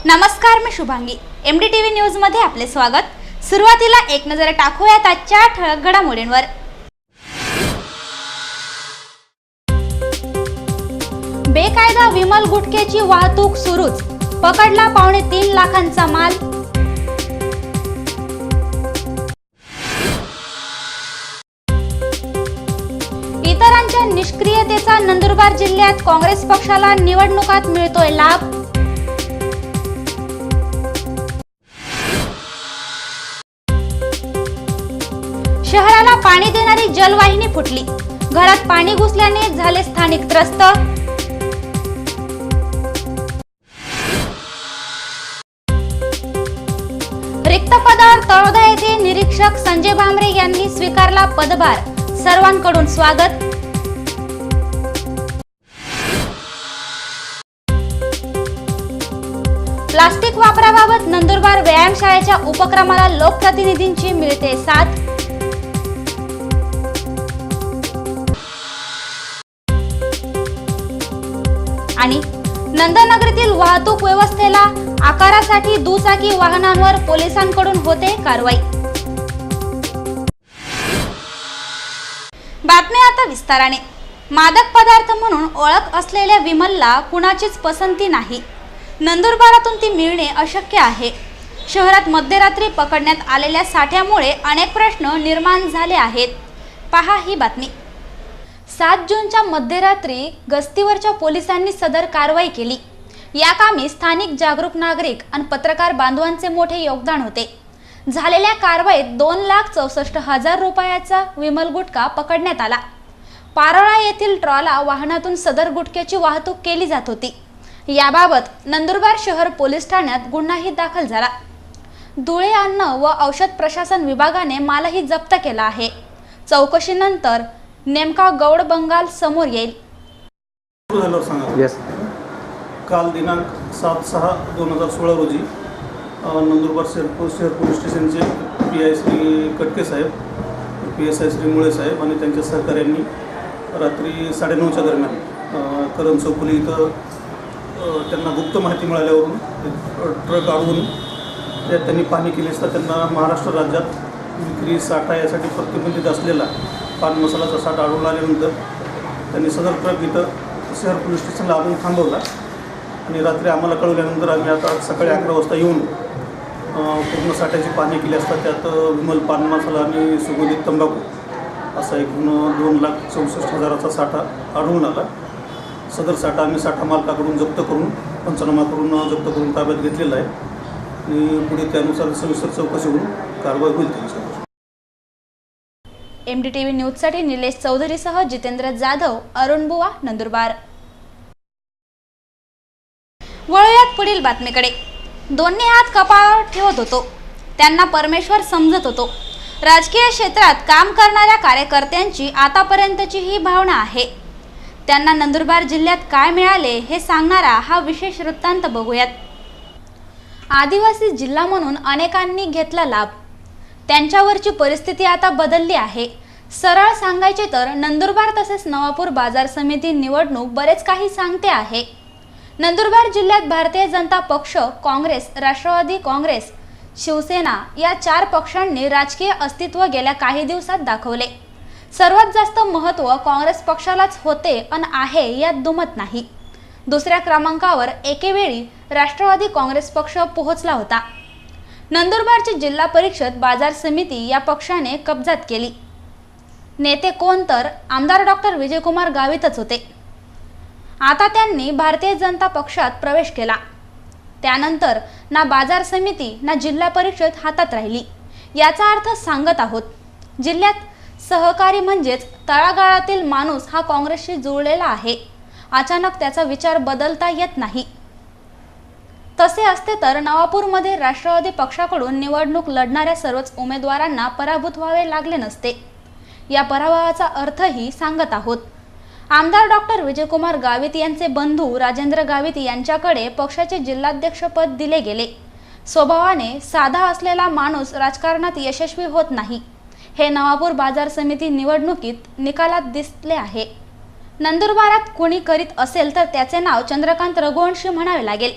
नमस्कार, मी Shubhangi. MDTV news मध्ये आपले स्वागत. सुरुवातीला एक नजर टाकूयात आजच्या ठळक घडामोडींवर. बेकायदा विमल गुटख्याची वाहतूक सुरूच, पकडला 3.5 लाखांचा माल. इतरांच्या निष्क्रियतेचा नंदुरबार जिल्ह्यात काँग्रेस पक्षाला निवडणुकात मिळतोय लाभ. शहराला पाणी देणारी जलवाहिनी फुटली, घरात पाणी घुसल्याने झाले स्थानिक त्रस्त. रिक्त पदावर तळोदा येथे निरीक्षक संजय भामरे यांनी स्वीकारला पदभार, सर्वांकडून स्वागत. प्लास्टिक वापराबाबत नंदुरबार व्यायामशाळेच्या उपक्रमाला लोकप्रतिनिधींची मिळते साथ. आणि नंदनगरीतील वाहतूक व्यवस्थेला आकारासाठी दुचाकी वाहनांवर पोलिसांकडून होते कारवाई. बातमी आता विस्ताराने. मादक पदार्थ म्हणून ओळख असलेल्या विमलला कुणाचीच पसंती नाही. नंदुरबारातून ती मिळणे अशक्य आहे. शहरात मध्यरात्री पकडण्यात आलेल्या साठ्यामुळे अनेक प्रश्न निर्माण झाले आहेत. पहा ही बातमी. 7 जूनच्या मध्यरात्री गस्तीवरच्या पोलिसांनी सदर कारवाई केली. या कामी स्थानिक जागरूक नागरिक आणि पत्रकार बांधवांचे मोठे योगदान होते. झालेल्या कारवाईत 2,64,000 रुपयाचा विमल गुटखा पकडण्यात आला. पारोळा येथील ट्रॉला वाहनातून सदर गुटख्याची वाहतूक केली जात होती. याबाबत नंदुरबार शहर पोलीस ठाण्यात गुन्हाही दाखल झाला. धुळे अन्न व औषध प्रशासन विभागाने मालही जप्त केला आहे. चौकशीनंतर नेमका गौड बंगाल समोर येईल. काल दिनांक 7/6/2016 रोजी नंदुरबार शहर पोलीस स्टेशनचे PI श्री कटके साहेब, PSI श्री मुळे साहेब आणि त्यांच्या सहकाऱ्यांनी रात्री 9:30च्या दरम्यान करण चौफुली इथं त्यांना गुप्त माहिती मिळाल्यावरून ट्रक अडवून त्यात त्यांनी पाहणी केली असता त्यांना महाराष्ट्र राज्यात विक्री साठा यासाठी प्रतिबंधित असलेला पान मसालाचा साठा आढळून आल्यानंतर त्यांनी सदर ट्रक इथं शहर पोलीस स्टेशनला आणून थांबवला आणि रात्री आम्हाला कळवल्यानंतर आम्ही आता सकाळी 11 वाजता येऊन पूर्ण साठ्याची पाहणी केली असता त्यात विमल पान मसाला आणि सुगंधित तंबाखू असा एकूण 2,64,000चा साठा आढळून आला. सदर साठा आम्ही साठा मालकाकडून जप्त करून पंचनामा करून जप्त करून ताब्यात घेतलेला आहे आणि पुढे त्यानुसार सविस्तर चौकशी होऊन कारवाई होईल त्यांच्यावर. MDTV न्यूजसाठी निलेश चौधरीसह जितेंद्र जाधव, अरुण बुवा, नंदुरबार. वळूयात पुढील बातमीकडे. दोन्ही हात कपाळावर ठेवत होतो, त्यांना परमेश्वर समजत होतो. राजकीय क्षेत्रात काम करणाऱ्या कार्यकर्त्यांची आतापर्यंतची ही भावना आहे. त्यांना नंदुरबार जिल्ह्यात काय मिळाले हे सांगणारा हा विशेष वृत्तांत बघूयात. आदिवासी जिल्हा म्हणून अनेकांनी घेतला लाभ. त्यांच्यावरची परिस्थिती आता बदलली आहे. सरळ सांगायचे तर नंदुरबार तसेच नवापूर बाजार समिती निवडणूक बरेच काही सांगते आहे. नंदुरबार जिल्ह्यात भारतीय जनता पक्ष, काँग्रेस, राष्ट्रवादी काँग्रेस, शिवसेना या 4 पक्षांनी राजकीय अस्तित्व गेल्या काही दिवसात दाखवले. सर्वात जास्त महत्त्व काँग्रेस पक्षालाच होते आणि आहे यात दुमत नाही. दुसऱ्या क्रमांकावर एकेवेळी राष्ट्रवादी काँग्रेस पक्ष पोहोचला होता. नंदुरबारची जिल्हा परिषद बाजार समिती या पक्षाने कब्जात केली. नेते कोण तर आमदार डॉक्टर विजयकुमार गावितच होते. आता त्यांनी भारतीय जनता पक्षात प्रवेश केला. त्यानंतर ना बाजार समिती ना जिल्हा परिषद हातात राहिली. याचा अर्थ सांगत आहोत, जिल्ह्यात सहकारी म्हणजेच तळागाळातील माणूस हा काँग्रेसशी जुळलेला आहे. अचानक त्याचा विचार बदलता येत नाही. तसे असते तर नवापूरमध्ये राष्ट्रवादी पक्षाकडून निवडणूक लढणाऱ्या सर्वच उमेदवारांना पराभूत व्हावे लागले नसते. या पराभवाचा अर्थही सांगत आहोत. आमदार डॉक्टर विजयकुमार गावित यांचे बंधू राजेंद्र गावित यांच्याकडे पक्षाचे जिल्हाध्यक्षपद दिले गेले. स्वभावाने साधा असलेला माणूस राजकारणात यशस्वी होत नाही हे नवापूर बाजार समिती निवडणुकीत निकालात दिसले आहे. नंदुरबारात कोणी करीत असेल तर त्याचे नाव चंद्रकांत रघुवंशी म्हणावे लागेल.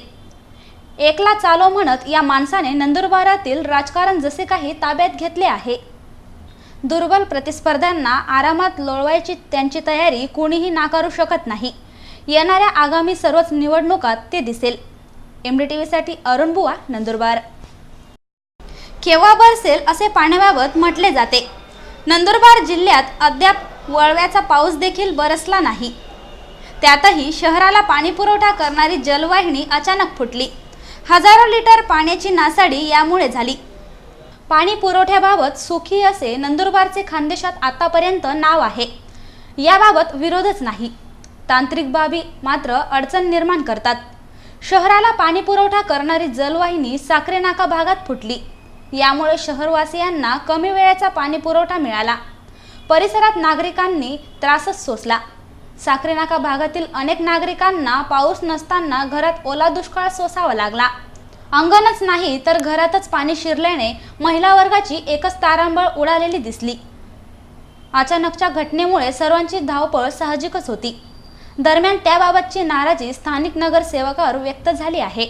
एकला चालो म्हणत या माणसाने नंदुरबारातील राजकारण जसे काही ताब्यात घेतले आहे। दुर्बल प्रतिस्पर्ध्यांना आरामात लोळवायची त्यांची तयारी कोणीही नाकारू शकत नाही। येणाऱ्या आगामी सर्वच निवडणुकात ते दिसेल। MDTV साठी अरुण बुवा, नंदुरबार। केव्हा बरसेल असे पाण्याबाबत म्हटले जाते। नंदुरबार जिल्ह्यात अद्याप वळव्याचा पाऊस देखील बरसला नाही। त्यातही शहराला पाणी पुरवठा करणारी जलवाहिनी अचानक फुटली। हजारो लिटर पाण्याची नासाडी यामुळे झाली। पाणी पुरवठ्याबाबत सुखी असे नंदुरबारचे खानदेशात आतापर्यंत नाव आहे। याबाबत विरोधच नाही। तांत्रिक बाबी मात्र अडचण निर्माण करतात। शहराला पाणी पुरवठा करणारी जलवाहिनी साखरे नाका भागात फुटली। यामुळे शहरवासियांना कमी वेळेचा पाणी पुरवठा मिळाला। परिसरात नागरिकांनी त्रासच सोसला। साखरे नाका भागातील अनेक नागरिकांना पाऊस नसताना घरात ओला दुष्काळ सोसावा लागला। अंगणच नाही तर घरातच पाणी शिरल्याने महिला वर्गाची एकच तारांबळ उडालेली दिसली। अचानकच्या घटनेमुळे सर्वांची धावपळ साहजिकच होती। दरम्यान त्याबाबतची नाराजी स्थानिक नगरसेवकावर व्यक्त झाली आहे।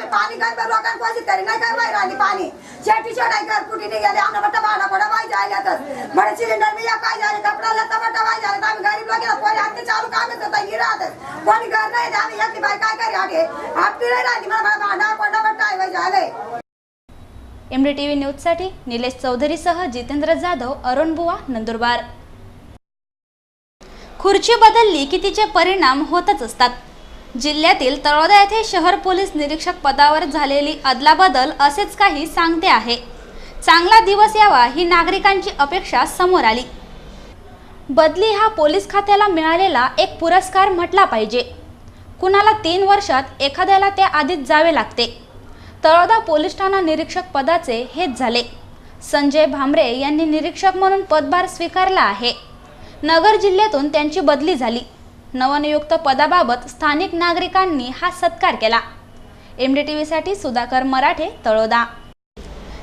पाणी घर पर लोकांना कोशिश करी नाही करवाय राणी पाणी शेटी छोडाई कर कुठी नाही गेले आम्हाला बट्टा भाडा पडा वाई जायलातच बडे सिलेंडर मी या काय झाले कपडा लत्ता बट्टा वाई झाले आम्ही गरीब लोकांना कोणी हात चालू कामच होता गिरात कोणी घर नाही आम्ही एकटी बाई काय करी आटे आपली नाही राणी मला भाडा पडा बट्टा वाई झाले। MDTV न्यूज साठी निलेश चौधरी सह जितेंद्र जाधव, अरुण बुवा, नंदुरबार। खुर्ची बदलली की तिचे परिणाम होतच असतात। जिल्ह्यातील तळोदा येथे शहर पोलीस निरीक्षक पदावर झालेली अदलाबदल असेच काही सांगते आहे। चांगला दिवस यावा ही नागरिकांची अपेक्षा समोर आली। बदली हा पोलीस खात्याला मिळालेला एक पुरस्कार म्हटला पाहिजे। कुणाला 3 वर्षात एखाद्याला त्या आधीच जावे लागते। तळोदा पोलीस ठाणा निरीक्षक पदाचे हेच झाले। संजय भामरे यांनी निरीक्षक म्हणून पदभार स्वीकारला आहे। नगर जिल्ह्यातून त्यांची बदली झाली। नवनियुक्त पदाबाबत स्थानिक नागरिकांनी हा सत्कार केला। MDTV साठी सुधाकर मराठे, तळोदा।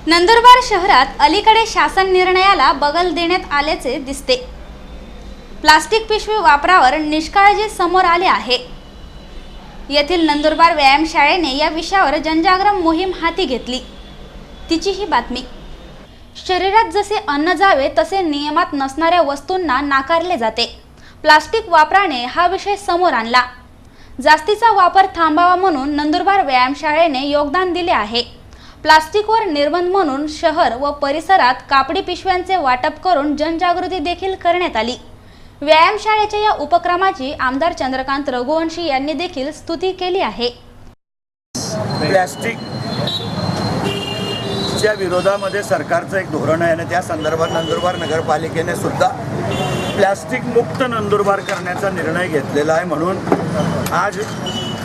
नंदुरबार शहरात अलीकडे शासन निर्णयाला बगल देण्यात आल्याचे दिसते। प्लास्टिक पिशवी वापरावर निष्काळजी समोर आले आहे। येथील नंदुरबार व्यायामशाळेने या विषयावर जनजागरण मोहीम हाती घेतली। तिची ही बातमी। शरीरात जसे अन्न जावे तसे नियमात नसणाऱ्या वस्तूंना नाकारले जाते। प्लास्टिक वापराने हा विषय समोर आणला। जास्तीचा वापर थांबावा म्हणून नंदुरबार व्यायामशाळेने योगदान दिले आहे। प्लास्टिकवर निर्बंध म्हणून शहर व परिसरात कापडी पिशव्यांचे वाटप करून जनजागृती देखील करण्यात आली। व्यायामशाळेच्या या उपक्रमाची आमदार चंद्रकांत रघुवंशी यांनी देखील स्तुती केली आहे। प्लास्टिकच्या विरोधामध्ये सरकारचं एक धोरण आहे आणि त्या संदर्भात नंदुरबार नगरपालिकेने सुद्धा प्लास्टिक मुक्त नंदुरबार करण्याचा निर्णय घेतलेला आहे। म्हणून आज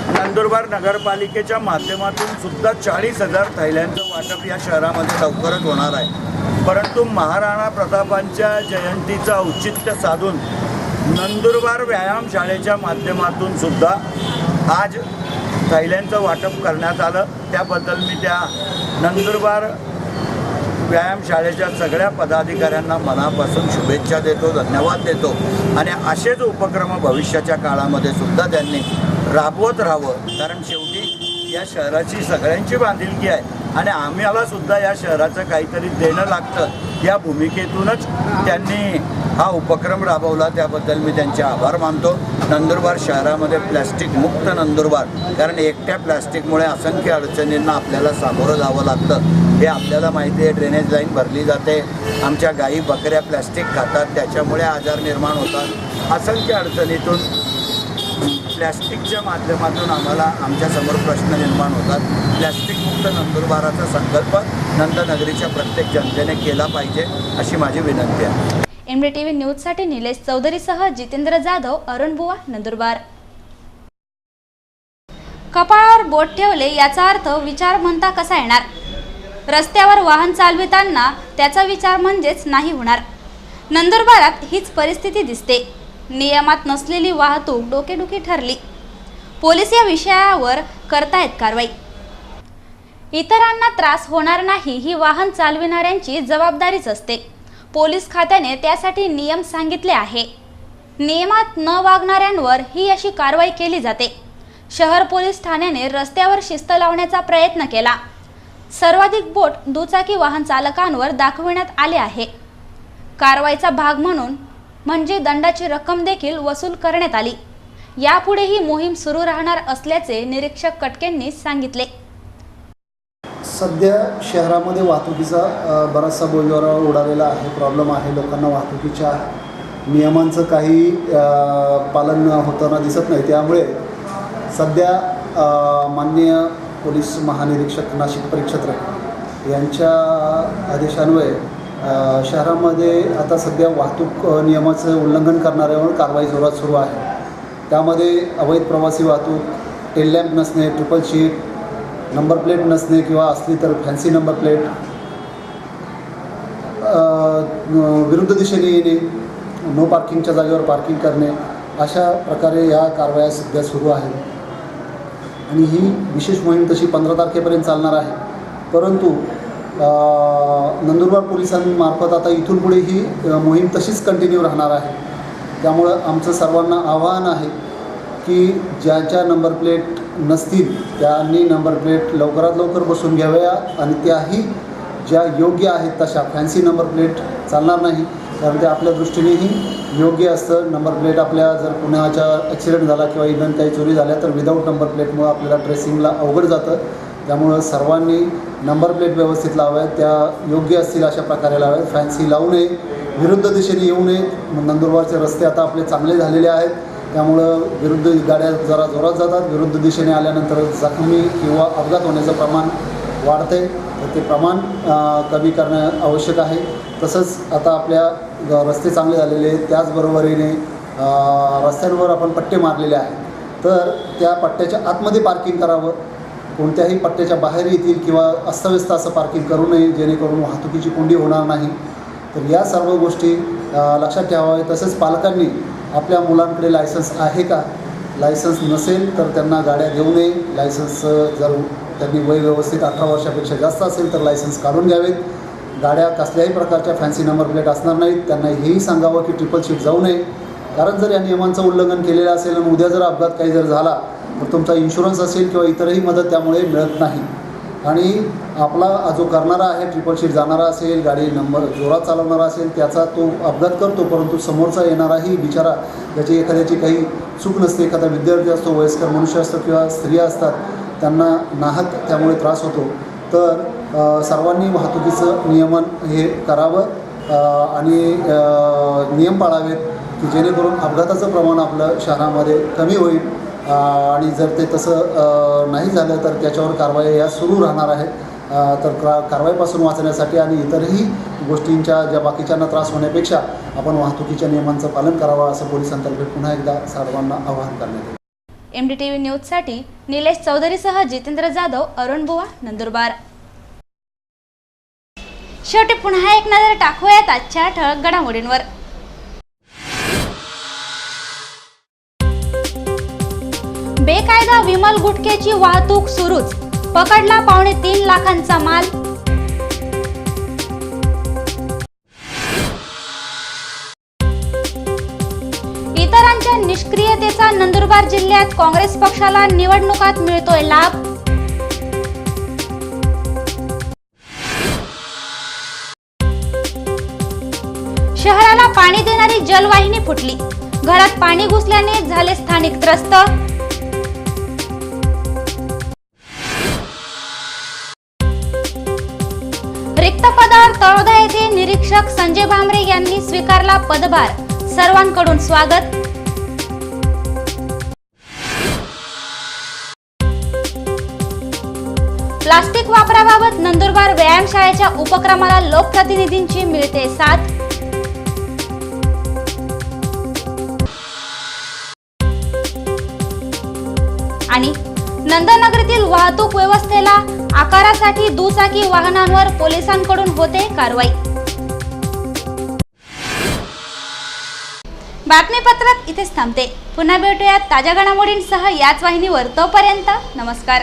नंदुरबार नगरपालिकेच्या माध्यमातून सुद्धा 40,000 थैल्यांचं वाटप या शहरामध्ये लवकरच होणार आहे। परंतु महाराणा प्रतापांच्या जयंतीचं औचित्य साधून नंदुरबार व्यायामशाळेच्या माध्यमातून सुद्धा आज थैल्यांचं वाटप करण्यात आलं। त्याबद्दल मी त्या नंदुरबार व्यायामशाळेच्या सगळ्या पदाधिकाऱ्यांना मनापासून शुभेच्छा देतो, धन्यवाद देतो आणि असेच उपक्रम भविष्याच्या काळामध्ये सुद्धा त्यांनी राबवत राहावं। कारण शेवटी या शहराची सगळ्यांची बांधिलकी आहे आणि आम्हाला सुद्धा या शहराचं काहीतरी देणं लागतं, या भूमिकेतूनच त्यांनी हा उपक्रम राबवला। त्याबद्दल मी त्यांचे आभार मानतो। नंदुरबार शहरामध्ये प्लॅस्टिक मुक्त नंदुरबार, कारण एकट्या प्लॅस्टिकमुळे असंख्य अडचणींना आपल्याला सामोरं जावं लागतं। हे आपल्याला माहिती आहे। ड्रेनेज लाईन भरली जाते, आमच्या गाई बकऱ्या प्लॅस्टिक खातात, त्याच्यामुळे आजार निर्माण होतात। असंख्य अडचणीतून प्लॅस्टिकच्या माध्यमातून आम्हाला आमच्यासमोर प्रश्न निर्माण होतात। प्लॅस्टिक मुक्त नंदुरबाराचा संकल्प नंदनगरीच्या प्रत्येक जनतेने केला पाहिजे अशी माझी विनंती आहे। MDTV न्यूज साठी निलेश चौधरी सह जितेंद्र जाधव, अरुण बुवा, नंदुरबार। कपाळावर बोट ठेवले याचा अर्थ विचार म्हणता कसा येणार? रस्त्यावर वाहन चालविताना त्याचा विचार म्हणजेच नाही होणार. नंदुरबारात हीच परिस्थिती दिसते. नियमात नसलेली वाहतूक डोकेदुखी ठरली. पोलीस या विषयावर करतायत कारवाई. इतरांना त्रास होणार नाही ही वाहन चालविणाऱ्यांची जबाबदारीच असते. पोलीस खात्याने त्यासाठी नियम सांगितले आहे. नियमात न वागणाऱ्यांवर ही अशी कारवाई केली जाते. शहर पोलीस ठाण्याने रस्त्यावर शिस्त लावण्याचा प्रयत्न केला. सर्वाधिक बोट दुचाकी वाहन चालकांवर दाखविण्यात आले आहे. कारवाईचा भाग म्हणून म्हणजे दंडाची रक्कम देखील वसूल करण्यात आली. यापुढे ही मोहीम सुरू राहणार असल्याचे निरीक्षक कटकेंनी सांगितले. सध्या शहरामध्ये वाहतुकीचा बराचसा बोजवारा उडालेला आहे. प्रॉब्लेम आहे. लोकांना वाहतुकीच्या नियमांचं काही पालन होताना दिसत नाही. त्यामुळे सध्या माननीय पोलीस महानिरीक्षक नाशिक परिक्षेत्र यांच्या आदेशान्वये शहरामध्ये आता सध्या वाहतूक नियमाचं उल्लंघन करणाऱ्यावर कारवाई जोरात सुरू आहे. त्यामध्ये अवैध प्रवासी वाहतूक, टेल लॅम्प नसणे, ट्रिपल शीट, नंबर प्लेट नसणे किंवा असली तर फॅन्सी नंबर प्लेट, विरुद्ध दिशेने येणे, नो पार्किंगच्या जागेवर पार्किंग करणे, अशा प्रकारे या कारवाया सध्या सुरू आहेत. आणि ही विशेष मोहीम तशी 15 तारखेपर्यंत चालणार आहे. परंतु नंदुरबार पोलिसांमार्फत आता इथून पुढे ही मोहीम तशीच कंटिन्यू राहणार आहे. त्यामुळं आमचं सर्वांना आवाहन आहे की ज्याच्या नंबर प्लेट नसतील त्यांनी नंबर प्लेट लवकरात लवकर बसून घ्याव्या आणि त्याही ज्या योग्य आहेत तशा. फॅन्सी नंबर प्लेट चालणार नाही, कारण ते आपल्या दृष्टीनेही योग्य असतं. नंबर प्लेट आपल्या जर कुणाचा ॲक्सिडेंट झाला किंवा इव्हन काही चोरी झाल्या तर विदाऊट नंबर प्लेटमुळं आपल्याला ट्रेसिंगला अवघड जातं. त्यामुळं सर्वांनी नंबर प्लेट व्यवस्थित लावाव्यात, त्या योग्य असतील अशा प्रकारे लावाव्यात. फॅन्सी लावू नये, विरुद्ध दिशेने येऊ नयेत. नंदुरबारचे रस्ते आता आपले चांगले झालेले आहेत. त्यामुळं विरुद्ध गाड्या जरा जोरात जातात. विरुद्ध दिशेने आल्यानंतर जखमी किंवा अपघात होण्याचं प्रमाण वाढते. तर ते प्रमाण कमी करणं आवश्यक आहे. तसंच आता आपल्या रस्ते चांगले झालेले आहेत. त्याचबरोबरीने रस्त्यांवर आपण पट्टे मारलेले आहेत. तर त्या पट्ट्याच्या आतमध्ये पार्किंग करावं. कोणत्याही पट्ट्याच्या बाहेर येतील किंवा अस्तव्यस्त असं पार्किंग करू नये, जेणेकरून वाहतुकीची कोंडी होणार नाही. तर या सर्व गोष्टी लक्षात ठेवाव्या. तसेच पालकांनी आपल्या मुलांकडे लायसन्स आहे का, लायसन्स नसेल तर त्यांना गाड्या देऊ नये. लायसन्स जर त्यांनी वय व्यवस्थित 18 वर्षापेक्षा जास्त असेल तर लायसन्स काढून घ्यावेत. गाड्या कसल्याही प्रकारच्या फॅन्सी नंबर प्लेट असणार नाहीत. त्यांना हेही सांगावं की ट्रिपल शीट जाऊ नये, कारण जर या नियमांचं उल्लंघन केलेलं असेल आणि उद्या जर अपघात काही जर झाला तर तुमचा इन्शुरन्स असेल किंवा इतरही मदत त्यामुळे मिळत नाही. आणि आपला जो करणारा आहे, ट्रिपल शीट जाणारा असेल, गाडी नंबर जोरात चालवणारा असेल, त्याचा तो अपघात करतो, परंतु समोरचा येणाराही बिचारा ज्याची एखाद्याची काही चूक नसते, एखादा विद्यार्थी असतो, वयस्कर मनुष्य असतो किंवा स्त्रिया असतात, त्यांना नाहक त्यामुळे त्रास होतो. तर सर्वांनी वाहतुकीचं नियमन हे करावं आणि नियम पाळावेत की जेणेकरून अपघाताचं प्रमाण आपलं शहरामध्ये कमी होईल. आणि जर ते तसं नाही झालं तर त्याच्यावर कारवाई या सुरू राहणार आहेत. तर कारवाईपासून वाचण्यासाठी आणि इतरही गोष्टींच्या ज्या बाकीच्यांना त्रास होण्यापेक्षा आपण वाहतुकीच्या नियमांचं पालन करावं असं पोलिसांतर्फे पुन्हा एकदा सर्वांना आवाहन करण्यात येईल. MDTV न्यूजसाठी निलेश चौधरीसह जितेंद्र जाधव, अरुण बुवा, नंदुरबार. शेवटी पुन्हा एक नजर टाकूयात आजच्या ठळक घडामोडींवर. बेकायदा विमल गुटख्याची वाहतूक सुरूच, पकडला 3.5 लाखांचा माल. इतरांच्या निष्क्रियतेचा नंदुरबार जिल्ह्यात काँग्रेस पक्षाला निवडणुकात मिळतोय लाभ. शहराला पाणी देणारी जलवाहिनी फुटली, घरात पाणी घुसल्याने झाले स्थानिक त्रस्त. रिक्त पदावर तळोदा येथे निरीक्षक संजय भामरे यांनी स्वीकारला पदभार, सर्वांकडून स्वागत. प्लास्टिक वापराबाबत नंदुरबार व्यायामशाळेच्या उपक्रमाला लोकप्रतिनिधींची मिळते साथ. आणि नंदनगरीतील वाहतूक व्यवस्थेला आकारासाठी दुचाकी वाहनांवर पोलिसांकडून होते कारवाई। बातमीपत्रात इथेच थांबते। पुन्हा भेटूयात ताज्या घडामोडींसह याच वाहिनीवर। तोपर्यंत नमस्कार।